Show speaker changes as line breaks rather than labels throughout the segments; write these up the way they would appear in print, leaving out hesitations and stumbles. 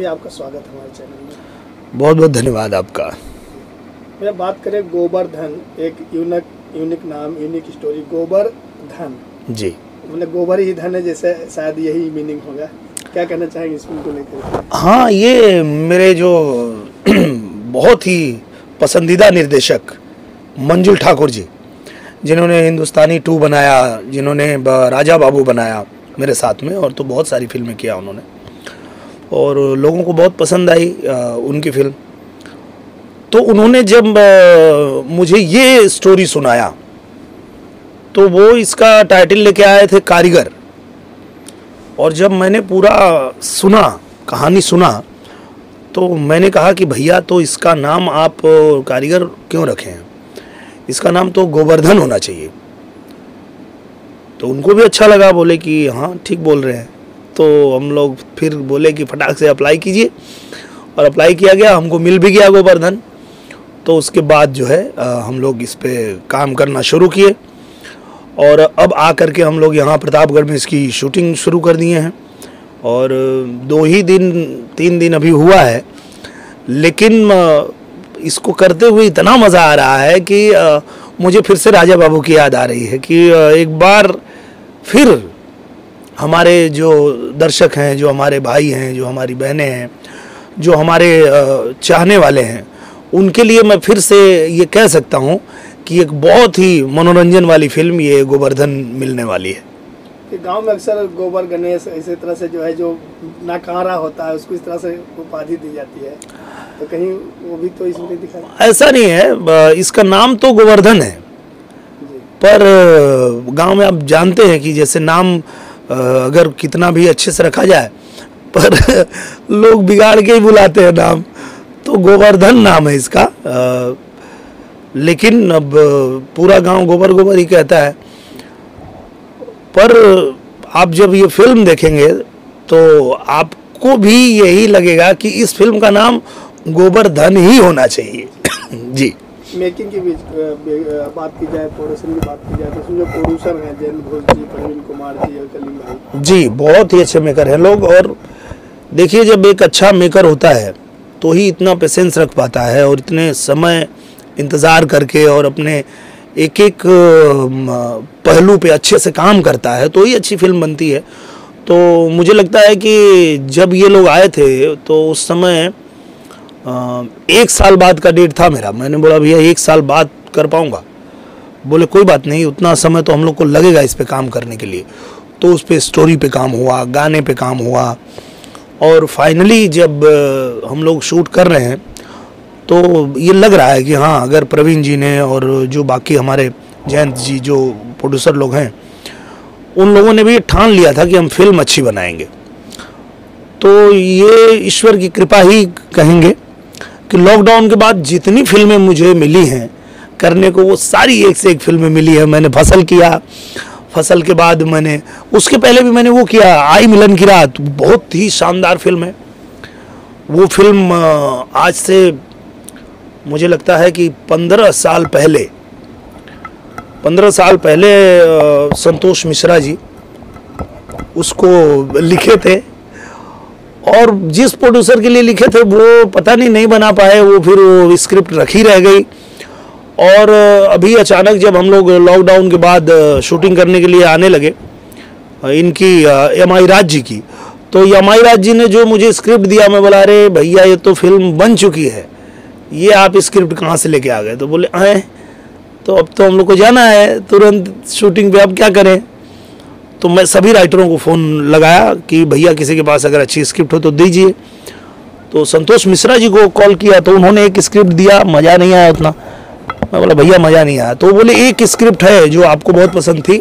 भैया आपका स्वागत है हमारे चैनल में।
बहुत बहुत धन्यवाद आपका।
भैया बात करें गोवर्धन, एक यूनिक नाम, यूनिक स्टोरी, गोवर्धन
जी,
मतलब गोबर ही धन है, जैसे शायद यही मीनिंग होगा। क्या कहना चाहेंगे इस फिल्म को लेकर?
हाँ, ये मेरे जो बहुत ही पसंदीदा निर्देशक मंजुल ठाकुर जी, जिन्होंने हिंदुस्तानी 2 बनाया, जिन्होंने राजा बाबू बनाया मेरे साथ में, और तो बहुत सारी फिल्में किया उन्होंने, और लोगों को बहुत पसंद आई उनकी फिल्म। तो उन्होंने जब मुझे ये स्टोरी सुनाया तो वो इसका टाइटल लेके आए थे कारीगर, और जब मैंने पूरा सुना, कहानी सुना, तो मैंने कहा कि भैया तो इसका नाम आप कारीगर क्यों रखे हैं, इसका नाम तो गोवर्धन होना चाहिए। तो उनको भी अच्छा लगा, बोले कि हाँ ठीक बोल रहे हैं। तो हम लोग फिर बोले कि फटाक से अप्लाई कीजिए, और अप्लाई किया गया, हमको मिल भी गया गोवर्धन। तो उसके बाद जो है हम लोग इस पे काम करना शुरू किए, और अब आकर के हम लोग यहाँ प्रतापगढ़ में इसकी शूटिंग शुरू कर दिए हैं, और 3 दिन अभी हुआ है, लेकिन इसको करते हुए इतना मज़ा आ रहा है कि मुझे फिर से राजा बाबू की याद आ रही है कि एक बार फिर हमारे जो दर्शक हैं, जो हमारे भाई हैं, जो हमारी बहनें हैं, जो हमारे चाहने वाले हैं, उनके लिए मैं फिर से ये कह सकता हूँ कि एक बहुत ही मनोरंजन वाली फिल्म ये गोवर्धन मिलने वाली है।
कि गांव में अक्सर गोबर गणेश इसी तरह से जो है, जो नाकारा होता है उसको इस तरह से उपाधि दी जाती है, तो कहीं वो भी तो इसमें दिखा?
ऐसा नहीं है, इसका नाम तो गोवर्धन है, पर गांव में आप जानते हैं कि जैसे नाम अगर कितना भी अच्छे से रखा जाए, पर लोग बिगाड़ के ही बुलाते हैं नाम, तो गोवर्धन नाम है इसका। लेकिन अब पूरा गांव गोबर गोबर ही कहता है। पर आप जब ये फिल्म देखेंगे तो आपको भी यही लगेगा कि इस फिल्म का नाम गोवर्धन ही होना चाहिए। जी।
मेकिंग की बात की जाए, प्रोडक्शन की बात की जाए, तो इसमें जो प्रोड्यूसर हैं जैन घोष जी, प्रवीण कुमार जी और कलीम भाई
जी, बहुत ही अच्छे मेकर हैं लोग। और देखिए, जब एक अच्छा मेकर होता है तो ही इतना पेशेंस रख पाता है, और इतने समय इंतज़ार करके और अपने एक एक पहलू पे अच्छे से काम करता है, तो ही अच्छी फिल्म बनती है। तो मुझे लगता है कि जब ये लोग आए थे तो उस समय 1 साल बाद का डेट था मेरा। मैंने बोला भैया 1 साल बाद कर पाऊँगा? बोले कोई बात नहीं, उतना समय तो हम लोग को लगेगा इस पे काम करने के लिए। तो उस पे स्टोरी पे काम हुआ, गाने पे काम हुआ, और फाइनली जब हम लोग शूट कर रहे हैं तो ये लग रहा है कि हाँ, अगर प्रवीण जी ने और जो बाकी हमारे जयंत जी जो प्रोड्यूसर लोग हैं, उन लोगों ने भी ठान लिया था कि हम फिल्म अच्छी बनाएंगे। तो ये ईश्वर की कृपा ही कहेंगे कि लॉकडाउन के बाद जितनी फिल्में मुझे मिली हैं करने को, वो सारी एक से एक फिल्में मिली है। मैंने फसल किया, फसल के बाद मैंने उसके पहले भी मैंने वो किया, आई मिलन की रात, बहुत ही शानदार फिल्म है वो फिल्म। आज से मुझे लगता है कि 15 साल पहले संतोष मिश्रा जी उसको लिखे थे, और जिस प्रोड्यूसर के लिए लिखे थे वो पता नहीं बना पाए, वो फिर वो स्क्रिप्ट रखी रह गई। और अभी अचानक जब हम लोग लॉकडाउन के बाद शूटिंग करने के लिए आने लगे इनकी एम.आई. राज जी की, तो एम.आई. राज जी ने जो मुझे स्क्रिप्ट दिया, मैं बोला अरे भैया ये तो फिल्म बन चुकी है, ये आप स्क्रिप्ट कहाँ से लेके आ गए? तो बोले आए, तो अब तो हम लोग को जाना है तुरंत शूटिंग पे, अब क्या करें? तो मैं सभी राइटरों को फ़ोन लगाया कि भैया किसी के पास अगर अच्छी स्क्रिप्ट हो तो दीजिए। तो संतोष मिश्रा जी को कॉल किया, तो उन्होंने एक स्क्रिप्ट दिया, मज़ा नहीं आया उतना। मैं बोला भैया मज़ा नहीं आया। तो बोले एक स्क्रिप्ट है जो आपको बहुत पसंद थी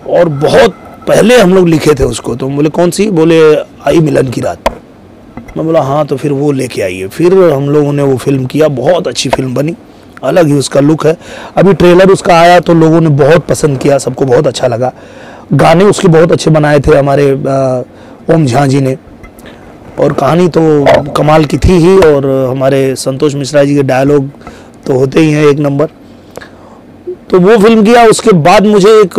और बहुत पहले हम लोग लिखे थे उसको। तो बोले कौन सी? बोले आई मिलन की रात। मैं बोला हाँ, तो फिर वो लेके आइए। फिर हम लोगों ने वो फिल्म किया, बहुत अच्छी फिल्म बनी, अलग ही उसका लुक है। अभी ट्रेलर उसका आया तो लोगों ने बहुत पसंद किया, सबको बहुत अच्छा लगा। गाने उसके बहुत अच्छे बनाए थे हमारे ओम झा जी ने, और कहानी तो कमाल की थी ही, और हमारे संतोष मिश्रा जी के डायलॉग तो होते ही हैं एक नंबर। तो वो फिल्म किया। उसके बाद मुझे एक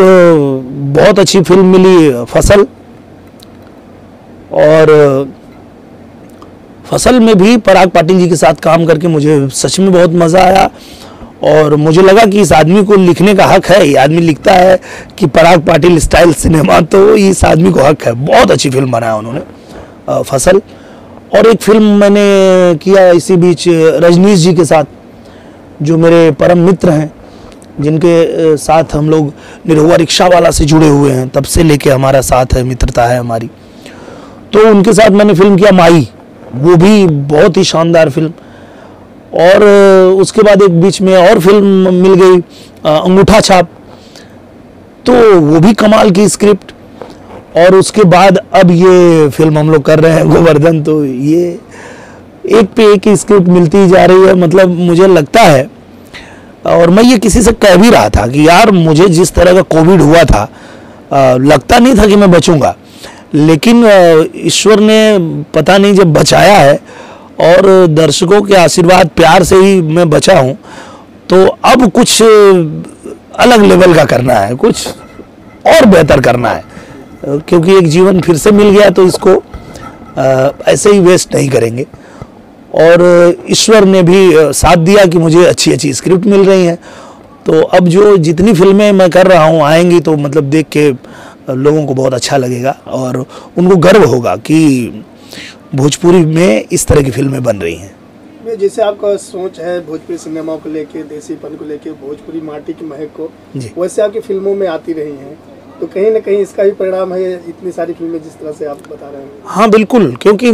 बहुत अच्छी फिल्म मिली फसल, और फसल में भी पराग पाटिल जी के साथ काम करके मुझे सच में बहुत मज़ा आया और मुझे लगा कि इस आदमी को लिखने का हक है। ये आदमी लिखता है कि पराग पाटिल स्टाइल सिनेमा, तो इस आदमी को हक है। बहुत अच्छी फिल्म बनाया उन्होंने फसल। और एक फिल्म मैंने किया इसी बीच रजनीश जी के साथ, जो मेरे परम मित्र हैं, जिनके साथ हम लोग निरहुआ रिक्शा वाला से जुड़े हुए हैं, तब से लेके हमारा साथ है, मित्रता है हमारी। तो उनके साथ मैंने फिल्म किया माई, वो भी बहुत ही शानदार फिल्म। और उसके बाद एक बीच में और फिल्म मिल गई अंगूठा छाप, तो वो भी कमाल की स्क्रिप्ट। और उसके बाद अब ये फिल्म हम लोग कर रहे हैं गोवर्धन, तो ये एक पे एक ही स्क्रिप्ट मिलती जा रही है। मतलब मुझे लगता है, और मैं ये किसी से कह भी रहा था कि यार मुझे जिस तरह का कोविड हुआ था, लगता नहीं था कि मैं बचूंगा, लेकिन ईश्वर ने पता नहीं जब बचाया है और दर्शकों के आशीर्वाद प्यार से ही मैं बचा हूँ। तो अब कुछ अलग लेवल का करना है, कुछ और बेहतर करना है, क्योंकि एक जीवन फिर से मिल गया, तो इसको ऐसे ही वेस्ट नहीं करेंगे। और ईश्वर ने भी साथ दिया कि मुझे अच्छी अच्छी स्क्रिप्ट मिल रही हैं। तो अब जो जितनी फिल्में मैं कर रहा हूँ आएंगी, तो मतलब देख के लोगों को बहुत अच्छा लगेगा और उनको गर्व होगा कि भोजपुरी में इस तरह की फिल्में बन रही हैं।
जैसे आपका सोच है भोजपुरी सिनेमा को लेके, देसीपन को लेके, भोजपुरी माटी की महक को, वैसे आपकी फिल्मों में आती रही हैं, तो कहीं ना कहीं इसका भी परिणाम है इतनी सारी फिल्में जिस तरह से आप बता रहे हैं।
हाँ बिल्कुल, क्योंकि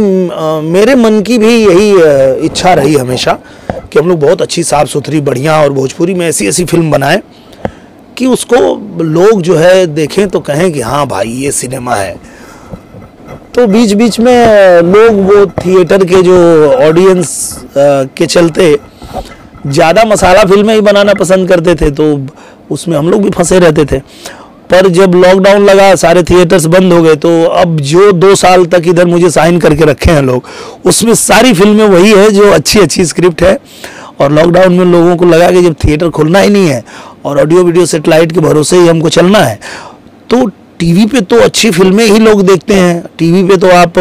मेरे मन की भी यही इच्छा रही हमेशा कि हम लोग बहुत अच्छी साफ सुथरी बढ़िया और भोजपुरी में ऐसी ऐसी फिल्म बनाएं कि उसको लोग जो है देखें तो कहें कि हाँ भाई ये सिनेमा है। तो बीच बीच में लोग वो थिएटर के जो ऑडियंस के चलते ज़्यादा मसाला फिल्में ही बनाना पसंद करते थे, तो उसमें हम लोग भी फंसे रहते थे। पर जब लॉकडाउन लगा, सारे थिएटर्स बंद हो गए, तो अब जो 2 साल तक इधर मुझे साइन करके रखे हैं लोग, उसमें सारी फिल्में वही है जो अच्छी अच्छी स्क्रिप्ट है। और लॉकडाउन में लोगों को लगा कि जब थिएटर खुलना ही नहीं है और ऑडियो वीडियो सेटेलाइट के भरोसे ही हमको चलना है, तो टीवी पे तो अच्छी फिल्में ही लोग देखते हैं। टीवी पे तो आप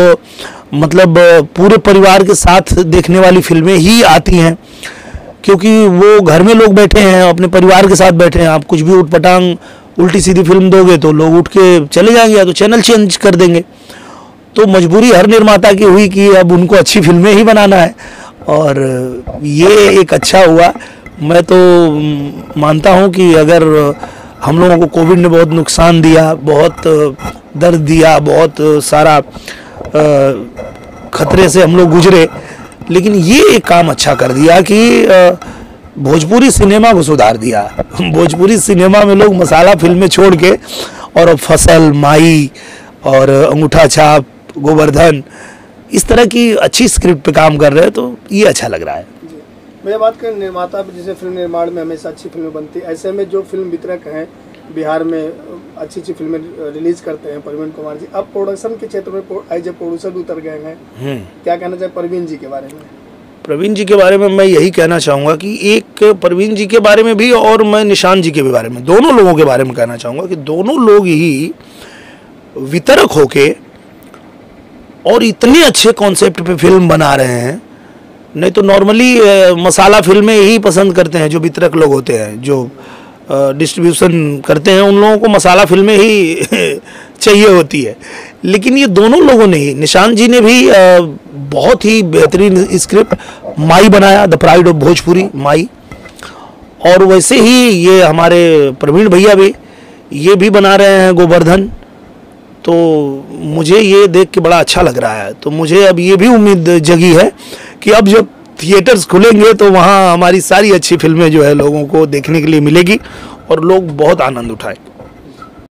मतलब पूरे परिवार के साथ देखने वाली फिल्में ही आती हैं, क्योंकि वो घर में लोग बैठे हैं, अपने परिवार के साथ बैठे हैं। आप कुछ भी उठपटांग उल्टी सीधी फिल्म दोगे तो लोग उठ के चले जाएंगे या तो चैनल चेंज कर देंगे। तो मजबूरी हर निर्माता की हुई कि अब उनको अच्छी फिल्में ही बनाना है, और ये एक अच्छा हुआ। मैं तो मानता हूँ कि अगर हम लोगों को कोविड ने बहुत नुकसान दिया, बहुत दर्द दिया, बहुत सारा खतरे से हम लोग गुजरे, लेकिन ये एक काम अच्छा कर दिया कि भोजपुरी सिनेमा को सुधार दिया। भोजपुरी सिनेमा में लोग मसाला फिल्में छोड़ के और अब फसल, माई और अंगूठा छाप, गोवर्धन, इस तरह की अच्छी स्क्रिप्ट पे काम कर रहे हैं, तो ये अच्छा लग रहा है।
मैं बात करें निर्माता पे, जैसे फिल्म निर्माण में हमेशा अच्छी फिल्में बनती है, ऐसे में जो फिल्म वितरक हैं बिहार में अच्छी अच्छी फिल्में रिलीज करते हैं, प्रवीण कुमार जी, अब प्रोडक्शन के क्षेत्र में एज ए प्रोड्यूसर भी उतर गए हैं, क्या कहना चाहिए प्रवीण जी के बारे में?
प्रवीण जी के बारे में मैं यही कहना चाहूँगा कि एक प्रवीण जी के बारे में भी और मैं निशान जी के बारे में, दोनों लोगों के बारे में कहना चाहूँगा कि दोनों लोग ही वितरक होके और इतने अच्छे कॉन्सेप्ट पे फिल्म बना रहे हैं। नहीं तो नॉर्मली मसाला फिल्में ही पसंद करते हैं जो वितरक लोग होते हैं, जो डिस्ट्रीब्यूशन करते हैं, उन लोगों को मसाला फिल्में ही चाहिए होती है। लेकिन ये दोनों लोगों ने ही, निशान जी ने भी बहुत ही बेहतरीन स्क्रिप्ट माई बनाया, द प्राइड ऑफ भोजपुरी माई, और वैसे ही ये हमारे प्रवीण भैया भी ये भी बना रहे हैं गोवर्धन। तो मुझे ये देख के बड़ा अच्छा लग रहा है। तो मुझे अब ये भी उम्मीद जगी है कि अब जब थिएटर्स खुलेंगे तो वहाँ हमारी सारी अच्छी फिल्में जो है लोगों को देखने के लिए मिलेगी और लोग बहुत आनंद उठाएं।